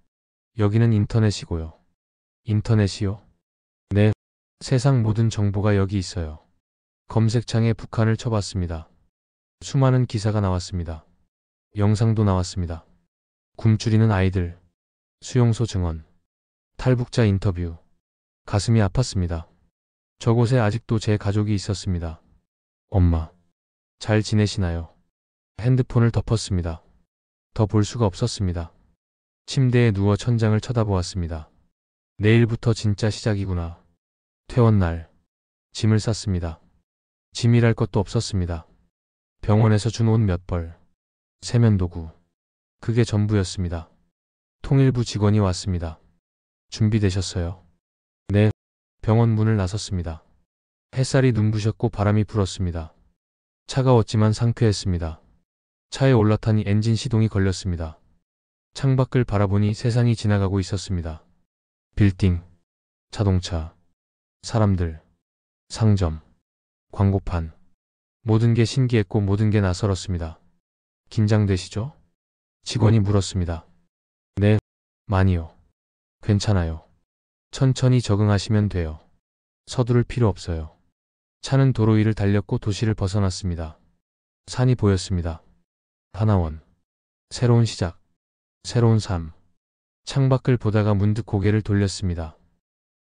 여기는 인터넷이고요. 인터넷이요? 네. 세상 모든 정보가 여기 있어요. 검색창에 북한을 쳐봤습니다. 수많은 기사가 나왔습니다. 영상도 나왔습니다. 굶주리는 아이들, 수용소 증언, 탈북자 인터뷰. 가슴이 아팠습니다. 저곳에 아직도 제 가족이 있었습니다. 엄마, 잘 지내시나요? 핸드폰을 덮었습니다. 더 볼 수가 없었습니다. 침대에 누워 천장을 쳐다보았습니다. 내일부터 진짜 시작이구나. 퇴원 날, 짐을 쌌습니다. 짐이랄 것도 없었습니다. 병원에서 준 옷 몇 벌, 세면도구. 그게 전부였습니다. 통일부 직원이 왔습니다. 준비되셨어요? 네. 병원 문을 나섰습니다. 햇살이 눈부셨고 바람이 불었습니다. 차가웠지만 상쾌했습니다. 차에 올라타니 엔진 시동이 걸렸습니다. 창밖을 바라보니 세상이 지나가고 있었습니다. 빌딩, 자동차, 사람들, 상점, 광고판. 모든 게 신기했고 모든 게 낯설었습니다. 긴장되시죠? 직원이 물었습니다. 네, 많이요. 괜찮아요. 천천히 적응하시면 돼요. 서두를 필요 없어요. 차는 도로 위를 달렸고 도시를 벗어났습니다. 산이 보였습니다. 하나원. 새로운 시작. 새로운 삶. 창밖을 보다가 문득 고개를 돌렸습니다.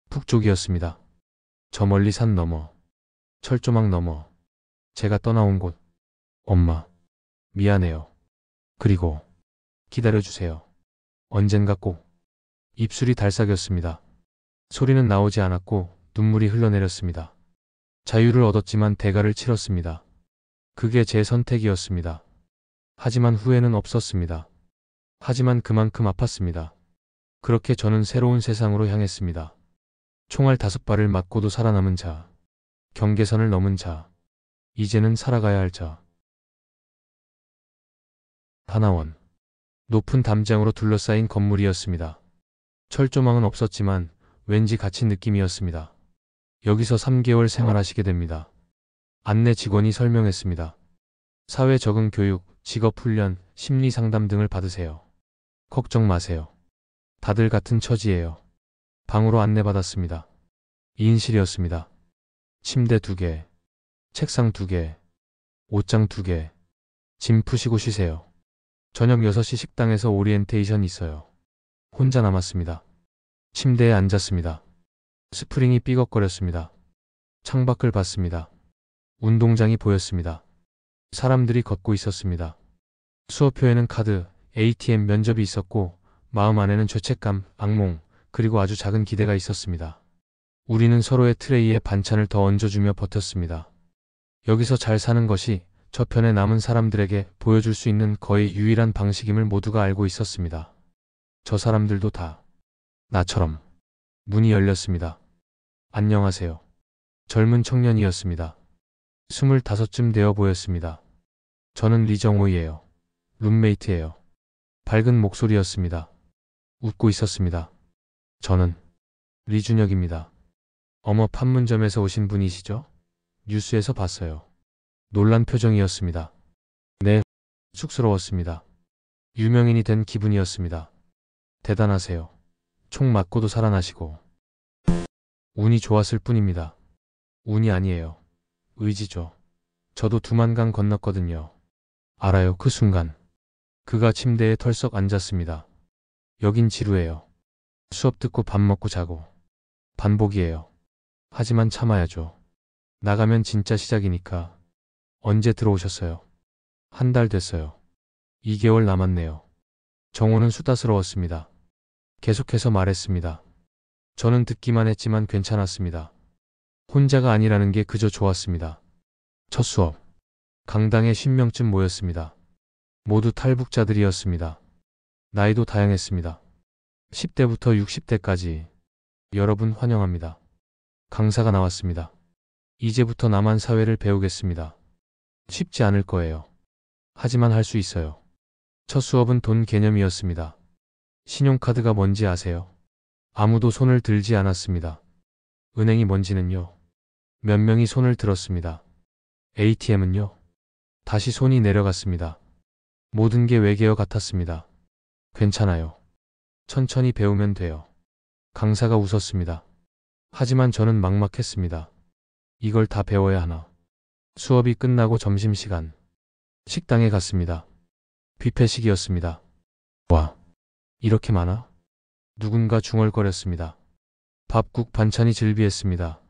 북쪽이었습니다. 저 멀리 산 너머. 철조망 너머. 제가 떠나온 곳. 엄마. 미안해요. 그리고 기다려주세요. 언젠가 꼭. 입술이 달싹였습니다. 소리는 나오지 않았고 눈물이 흘러내렸습니다. 자유를 얻었지만 대가를 치렀습니다. 그게 제 선택이었습니다. 하지만 후회는 없었습니다. 하지만 그만큼 아팠습니다. 그렇게 저는 새로운 세상으로 향했습니다. 총알 5발을 맞고도 살아남은 자. 경계선을 넘은 자. 이제는 살아가야 할 자. 하나원. 높은 담장으로 둘러싸인 건물이었습니다. 철조망은 없었지만 왠지 갇힌 느낌이었습니다. 여기서 3개월 생활하시게 됩니다. 안내 직원이 설명했습니다. 사회 적응 교육, 직업 훈련, 심리 상담 등을 받으세요. 걱정 마세요. 다들 같은 처지예요. 방으로 안내받았습니다. 2인실이었습니다. 침대 2개, 책상 2개, 옷장 2개. 짐 푸시고 쉬세요. 저녁 6시 식당에서 오리엔테이션 있어요. 혼자 남았습니다. 침대에 앉았습니다. 스프링이 삐걱거렸습니다. 창밖을 봤습니다. 운동장이 보였습니다. 사람들이 걷고 있었습니다. 수업표에는 카드, ATM 면접이 있었고 마음 안에는 죄책감, 악몽, 그리고 아주 작은 기대가 있었습니다. 우리는 서로의 트레이에 반찬을 더 얹어주며 버텼습니다. 여기서 잘 사는 것이 저편에 남은 사람들에게 보여줄 수 있는 거의 유일한 방식임을 모두가 알고 있었습니다. 저 사람들도 다 나처럼. 문이 열렸습니다. 안녕하세요. 젊은 청년이었습니다. 25쯤 되어 보였습니다. 저는 리정호이에요. 룸메이트예요. 밝은 목소리였습니다. 웃고 있었습니다. 저는 리준혁입니다. 어머, 판문점에서 오신 분이시죠? 뉴스에서 봤어요. 놀란 표정이었습니다. 네, 쑥스러웠습니다. 유명인이 된 기분이었습니다. 대단하세요. 총 맞고도 살아나시고. 운이 좋았을 뿐입니다. 운이 아니에요. 의지죠. 저도 두만강 건넜거든요. 알아요, 그 순간. 그가 침대에 털썩 앉았습니다. 여긴 지루해요. 수업 듣고 밥 먹고 자고. 반복이에요. 하지만 참아야죠. 나가면 진짜 시작이니까. 언제 들어오셨어요? 1달 됐어요. 2개월 남았네요. 정호는 수다스러웠습니다. 계속해서 말했습니다. 저는 듣기만 했지만 괜찮았습니다. 혼자가 아니라는 게 그저 좋았습니다. 첫 수업. 강당에 10명쯤 모였습니다. 모두 탈북자들이었습니다. 나이도 다양했습니다. 10대부터 60대까지. 여러분 환영합니다. 강사가 나왔습니다. 이제부터 남한 사회를 배우겠습니다. 쉽지 않을 거예요. 하지만 할 수 있어요. 첫 수업은 돈 개념이었습니다. 신용카드가 뭔지 아세요? 아무도 손을 들지 않았습니다. 은행이 뭔지는요? 몇 명이 손을 들었습니다. ATM은요? 다시 손이 내려갔습니다. 모든 게 외계어 같았습니다. 괜찮아요. 천천히 배우면 돼요. 강사가 웃었습니다. 하지만 저는 막막했습니다. 이걸 다 배워야 하나? 수업이 끝나고 점심시간. 식당에 갔습니다. 뷔페식이었습니다. 와, 이렇게 많아? 누군가 중얼거렸습니다. 밥국 반찬이 즐비했습니다.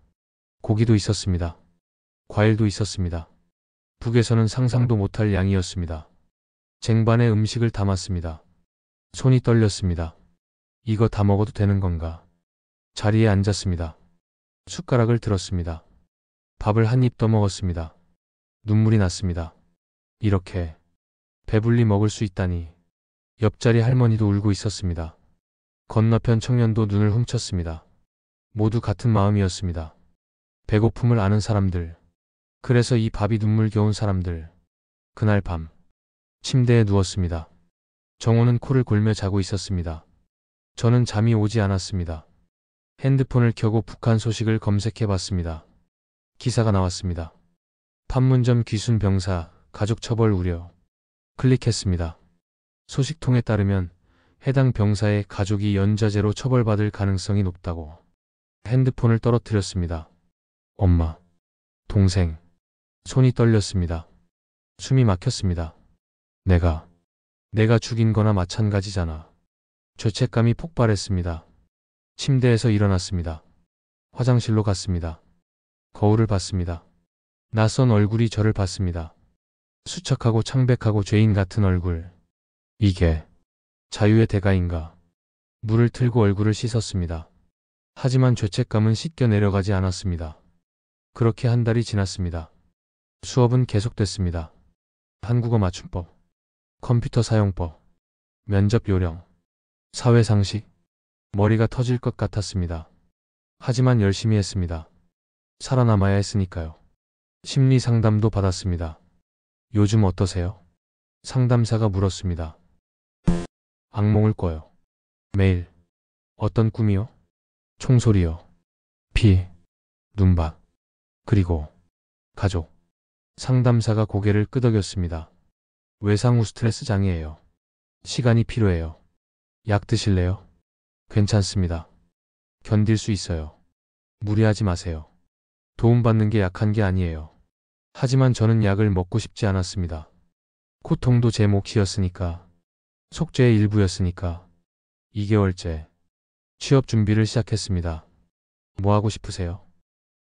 고기도 있었습니다. 과일도 있었습니다. 북에서는 상상도 못할 양이었습니다. 쟁반에 음식을 담았습니다. 손이 떨렸습니다. 이거 다 먹어도 되는 건가? 자리에 앉았습니다. 숟가락을 들었습니다. 밥을 한 입 더 먹었습니다. 눈물이 났습니다. 이렇게 배불리 먹을 수 있다니. 옆자리 할머니도 울고 있었습니다. 건너편 청년도 눈을 훔쳤습니다. 모두 같은 마음이었습니다. 배고픔을 아는 사람들. 그래서 이 밥이 눈물겨운 사람들. 그날 밤 침대에 누웠습니다. 정호는 코를 골며 자고 있었습니다. 저는 잠이 오지 않았습니다. 핸드폰을 켜고 북한 소식을 검색해 봤습니다. 기사가 나왔습니다. 판문점 귀순 병사 가족 처벌 우려. 클릭했습니다. 소식통에 따르면 해당 병사의 가족이 연좌제로 처벌받을 가능성이 높다고. 핸드폰을 떨어뜨렸습니다. 엄마, 동생, 손이 떨렸습니다. 숨이 막혔습니다. 내가 죽인 거나 마찬가지잖아. 죄책감이 폭발했습니다. 침대에서 일어났습니다. 화장실로 갔습니다. 거울을 봤습니다. 낯선 얼굴이 저를 봤습니다. 수척하고 창백하고 죄인 같은 얼굴. 이게 자유의 대가인가? 물을 틀고 얼굴을 씻었습니다. 하지만 죄책감은 씻겨 내려가지 않았습니다. 그렇게 한 달이 지났습니다. 수업은 계속됐습니다. 한국어 맞춤법, 컴퓨터 사용법, 면접 요령, 사회상식. 머리가 터질 것 같았습니다. 하지만 열심히 했습니다. 살아남아야 했으니까요. 심리 상담도 받았습니다. 요즘 어떠세요? 상담사가 물었습니다. 악몽을 꿔요. 매일. 어떤 꿈이요? 총소리요. 피, 눈밭, 그리고 가족. 상담사가 고개를 끄덕였습니다. 외상후 스트레스 장애예요. 시간이 필요해요. 약 드실래요? 괜찮습니다. 견딜 수 있어요. 무리하지 마세요. 도움받는 게 약한 게 아니에요. 하지만 저는 약을 먹고 싶지 않았습니다. 고통도 제 몫이었으니까. 속죄의 일부였으니까. 2개월째. 취업 준비를 시작했습니다. 뭐 하고 싶으세요?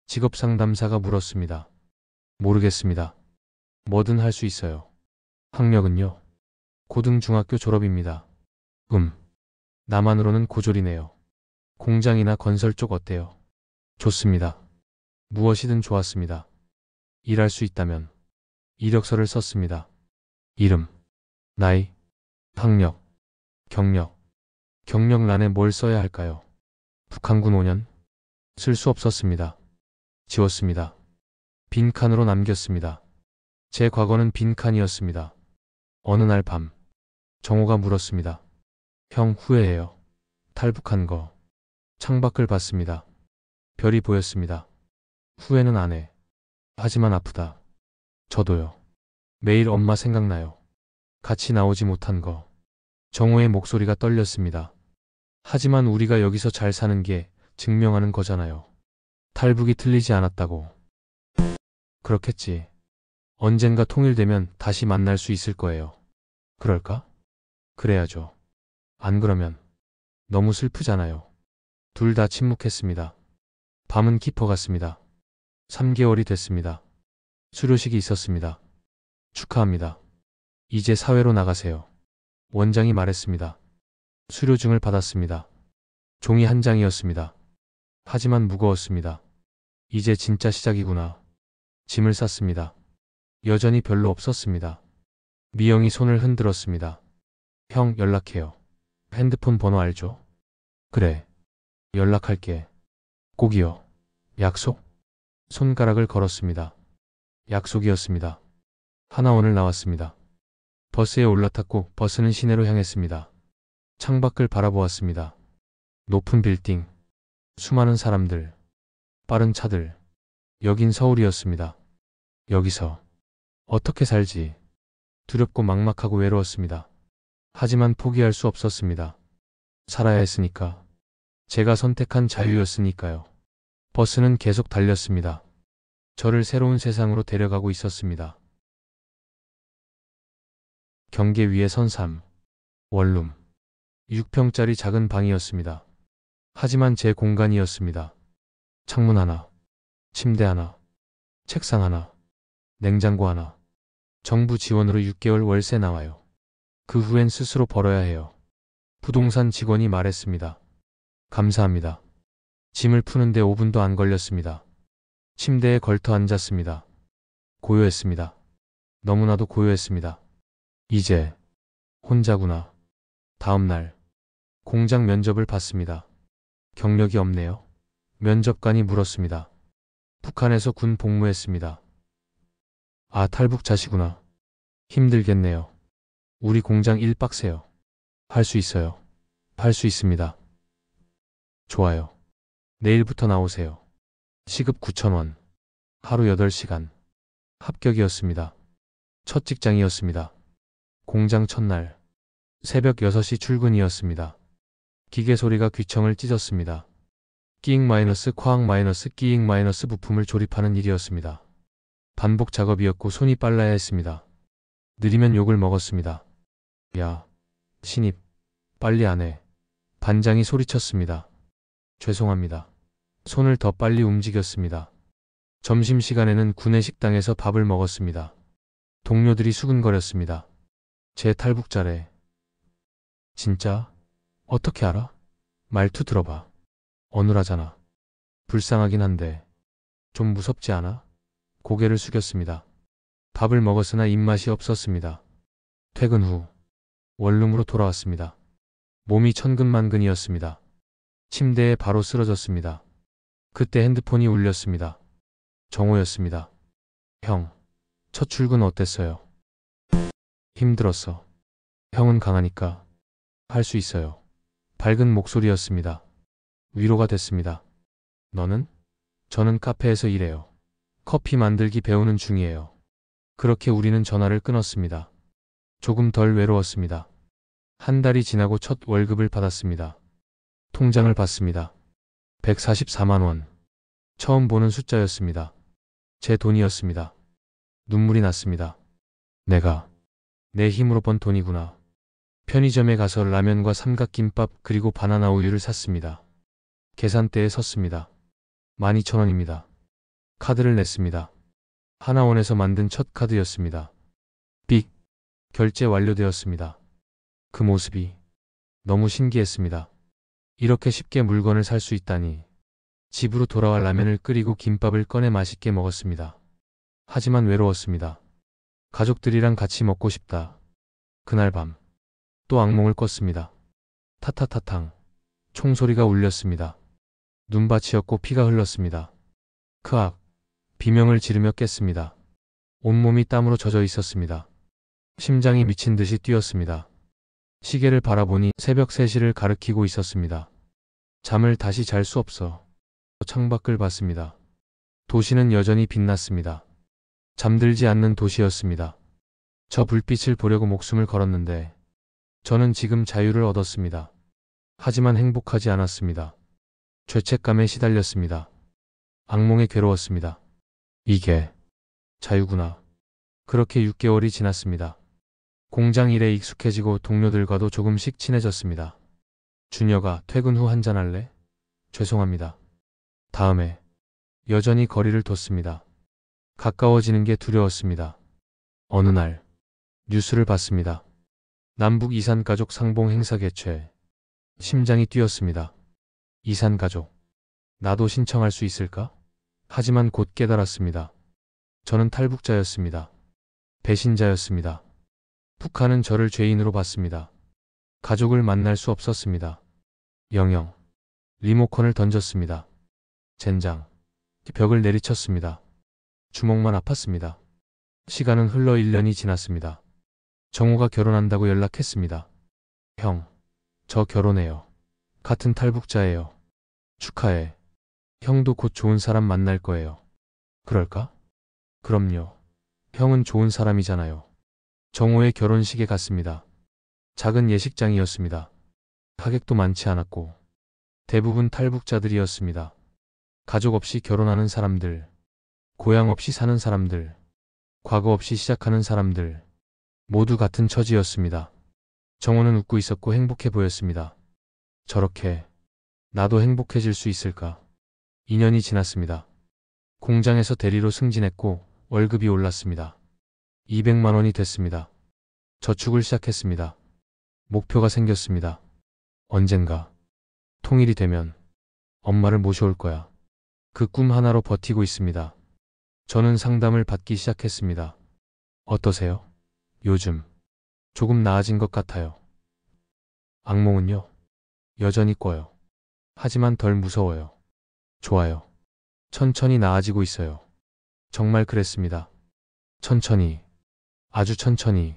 직업 상담사가 물었습니다. 모르겠습니다. 뭐든 할 수 있어요. 학력은요? 고등중학교 졸업입니다. 나만으로는 고졸이네요. 공장이나 건설 쪽 어때요? 좋습니다. 무엇이든 좋았습니다. 일할 수 있다면. 이력서를 썼습니다. 이름, 나이, 학력, 경력. 경력란에 뭘 써야 할까요? 북한군 5년? 쓸 수 없었습니다. 지웠습니다. 빈칸으로 남겼습니다. 제 과거는 빈칸이었습니다. 어느 날 밤, 정호가 물었습니다. 형 후회해요. 탈북한 거. 창밖을 봤습니다. 별이 보였습니다. 후회는 안 해. 하지만 아프다. 저도요. 매일 엄마 생각나요. 같이 나오지 못한 거. 정호의 목소리가 떨렸습니다. 하지만 우리가 여기서 잘 사는 게 증명하는 거잖아요. 탈북이 틀리지 않았다고. 그렇겠지. 언젠가 통일되면 다시 만날 수 있을 거예요. 그럴까? 그래야죠. 안 그러면 너무 슬프잖아요. 둘 다 침묵했습니다. 밤은 깊어갔습니다. 3개월이 됐습니다. 수료식이 있었습니다. 축하합니다. 이제 사회로 나가세요. 원장이 말했습니다. 수료증을 받았습니다. 종이 한 장이었습니다. 하지만 무거웠습니다. 이제 진짜 시작이구나. 짐을 쌌습니다. 여전히 별로 없었습니다. 미영이 손을 흔들었습니다. 형 연락해요. 핸드폰 번호 알죠? 그래. 연락할게. 꼭이요. 약속? 손가락을 걸었습니다. 약속이었습니다. 하나원을 나왔습니다. 버스에 올라탔고 버스는 시내로 향했습니다. 창밖을 바라보았습니다. 높은 빌딩, 수많은 사람들, 빠른 차들. 여긴 서울이었습니다. 여기서 어떻게 살지? 두렵고 막막하고 외로웠습니다. 하지만 포기할 수 없었습니다. 살아야 했으니까. 제가 선택한 자유였으니까요. 버스는 계속 달렸습니다. 저를 새로운 세상으로 데려가고 있었습니다. 경계 위에 선 삶. 원룸. 6평짜리 작은 방이었습니다. 하지만 제 공간이었습니다. 창문 하나, 침대 하나, 책상 하나, 냉장고 하나. 정부 지원으로 6개월 월세 나와요. 그 후엔 스스로 벌어야 해요. 부동산 직원이 말했습니다. 감사합니다. 짐을 푸는데 5분도 안 걸렸습니다. 침대에 걸터 앉았습니다. 고요했습니다. 너무나도 고요했습니다. 이제 혼자구나. 다음 날 공장 면접을 봤습니다. 경력이 없네요. 면접관이 물었습니다. 북한에서 군 복무했습니다. 아, 탈북자시구나. 힘들겠네요. 우리 공장 일 빡세요. 할 수 있어요. 할 수 있습니다. 좋아요. 내일부터 나오세요. 시급 9,000원. 하루 8시간. 합격이었습니다. 첫 직장이었습니다. 공장 첫날. 새벽 6시 출근이었습니다. 기계 소리가 귀청을 찢었습니다. 끼잉 마이너스 쾅 마이너스 끼잉 마이너스 부품을 조립하는 일이었습니다. 반복 작업이었고 손이 빨라야 했습니다. 느리면 욕을 먹었습니다. 야, 신입, 빨리 안 해. 반장이 소리쳤습니다. 죄송합니다. 손을 더 빨리 움직였습니다. 점심시간에는 구내 식당에서 밥을 먹었습니다. 동료들이 수근거렸습니다. 제 탈북자래. 진짜? 어떻게 알아? 말투 들어봐. 어눌하잖아. 불쌍하긴 한데 좀 무섭지 않아? 고개를 숙였습니다. 밥을 먹었으나 입맛이 없었습니다. 퇴근 후 원룸으로 돌아왔습니다. 몸이 천근만근이었습니다. 침대에 바로 쓰러졌습니다. 그때 핸드폰이 울렸습니다. 정호였습니다. 형, 첫 출근 어땠어요? 힘들었어. 형은 강하니까 할 수 있어요. 밝은 목소리였습니다. 위로가 됐습니다. 너는? 저는 카페에서 일해요. 커피 만들기 배우는 중이에요. 그렇게 우리는 전화를 끊었습니다. 조금 덜 외로웠습니다. 한 달이 지나고 첫 월급을 받았습니다. 통장을 봤습니다. 144만 원. 처음 보는 숫자였습니다. 제 돈이었습니다. 눈물이 났습니다. 내가 내 힘으로 번 돈이구나. 편의점에 가서 라면과 삼각김밥 그리고 바나나 우유를 샀습니다. 계산대에 섰습니다. 12,000원입니다. 카드를 냈습니다. 하나원에서 만든 첫 카드였습니다. 삑! 결제 완료되었습니다. 그 모습이 너무 신기했습니다. 이렇게 쉽게 물건을 살 수 있다니. 집으로 돌아와 라면을 끓이고 김밥을 꺼내 맛있게 먹었습니다. 하지만 외로웠습니다. 가족들이랑 같이 먹고 싶다. 그날 밤 또 악몽을 꿨습니다. 타타타탕. 총소리가 울렸습니다. 눈밭이었고 피가 흘렀습니다. 크악. 비명을 지르며 깼습니다. 온몸이 땀으로 젖어 있었습니다. 심장이 미친 듯이 뛰었습니다. 시계를 바라보니 새벽 3시를 가리키고 있었습니다. 잠을 다시 잘 수 없어 창밖을 봤습니다. 도시는 여전히 빛났습니다. 잠들지 않는 도시였습니다. 저 불빛을 보려고 목숨을 걸었는데 저는 지금 자유를 얻었습니다. 하지만 행복하지 않았습니다. 죄책감에 시달렸습니다. 악몽에 괴로웠습니다. 이게 자유구나. 그렇게 6개월이 지났습니다. 공장 일에 익숙해지고 동료들과도 조금씩 친해졌습니다. 준혁아, 퇴근 후 한잔할래? 죄송합니다. 다음에 여전히 거리를 뒀습니다. 가까워지는 게 두려웠습니다. 어느 날 뉴스를 봤습니다. 남북 이산가족 상봉 행사 개최. 심장이 뛰었습니다. 이산가족. 나도 신청할 수 있을까? 하지만 곧 깨달았습니다. 저는 탈북자였습니다. 배신자였습니다. 북한은 저를 죄인으로 봤습니다. 가족을 만날 수 없었습니다. 영영. 리모컨을 던졌습니다. 젠장. 벽을 내리쳤습니다. 주먹만 아팠습니다. 시간은 흘러 1년이 지났습니다. 정우가 결혼한다고 연락했습니다. 형, 저 결혼해요. 같은 탈북자예요. 축하해. 형도 곧 좋은 사람 만날 거예요. 그럴까? 그럼요. 형은 좋은 사람이잖아요. 정우의 결혼식에 갔습니다. 작은 예식장이었습니다. 하객도 많지 않았고 대부분 탈북자들이었습니다. 가족 없이 결혼하는 사람들, 고향 없이 사는 사람들, 과거 없이 시작하는 사람들, 모두 같은 처지였습니다. 정호는 웃고 있었고 행복해 보였습니다. 저렇게 나도 행복해질 수 있을까? 2년이 지났습니다. 공장에서 대리로 승진했고 월급이 올랐습니다. 200만 원이 됐습니다. 저축을 시작했습니다. 목표가 생겼습니다. 언젠가 통일이 되면 엄마를 모셔올 거야. 그 꿈 하나로 버티고 있습니다. 저는 상담을 받기 시작했습니다. 어떠세요? 요즘 조금 나아진 것 같아요. 악몽은요? 여전히 꿔요. 하지만 덜 무서워요. 좋아요. 천천히 나아지고 있어요. 정말 그랬습니다. 천천히, 아주 천천히,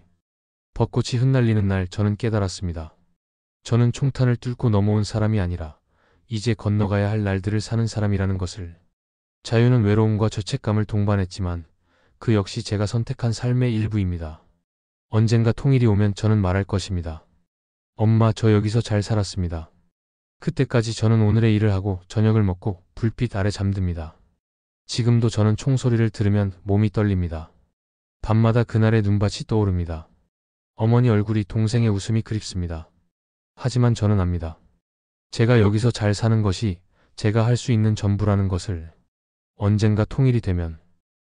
벚꽃이 흩날리는 날 저는 깨달았습니다. 저는 총탄을 뚫고 넘어온 사람이 아니라 이제 건너가야 할 날들을 사는 사람이라는 것을. 자유는 외로움과 죄책감을 동반했지만 그 역시 제가 선택한 삶의 일부입니다. 언젠가 통일이 오면 저는 말할 것입니다. 엄마, 저 여기서 잘 살았습니다. 그때까지 저는 오늘의 일을 하고 저녁을 먹고 불빛 아래 잠듭니다. 지금도 저는 총소리를 들으면 몸이 떨립니다. 밤마다 그날의 눈밭이 떠오릅니다. 어머니 얼굴이, 동생의 웃음이 그립습니다. 하지만 저는 압니다. 제가 여기서 잘 사는 것이 제가 할 수 있는 전부라는 것을. 언젠가 통일이 되면,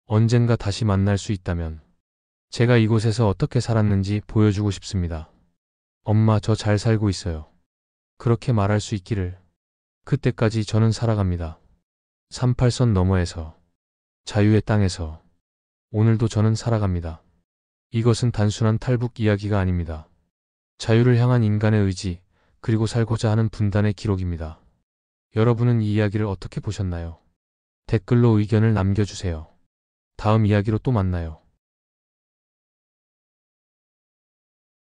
언젠가 다시 만날 수 있다면 제가 이곳에서 어떻게 살았는지 보여주고 싶습니다. 엄마, 저 잘 살고 있어요. 그렇게 말할 수 있기를. 그때까지 저는 살아갑니다. 38선 너머에서, 자유의 땅에서. 오늘도 저는 살아갑니다. 이것은 단순한 탈북 이야기가 아닙니다. 자유를 향한 인간의 의지, 그리고 살고자 하는 분단의 기록입니다. 여러분은 이 이야기를 어떻게 보셨나요? 댓글로 의견을 남겨주세요. 다음 이야기로 또 만나요.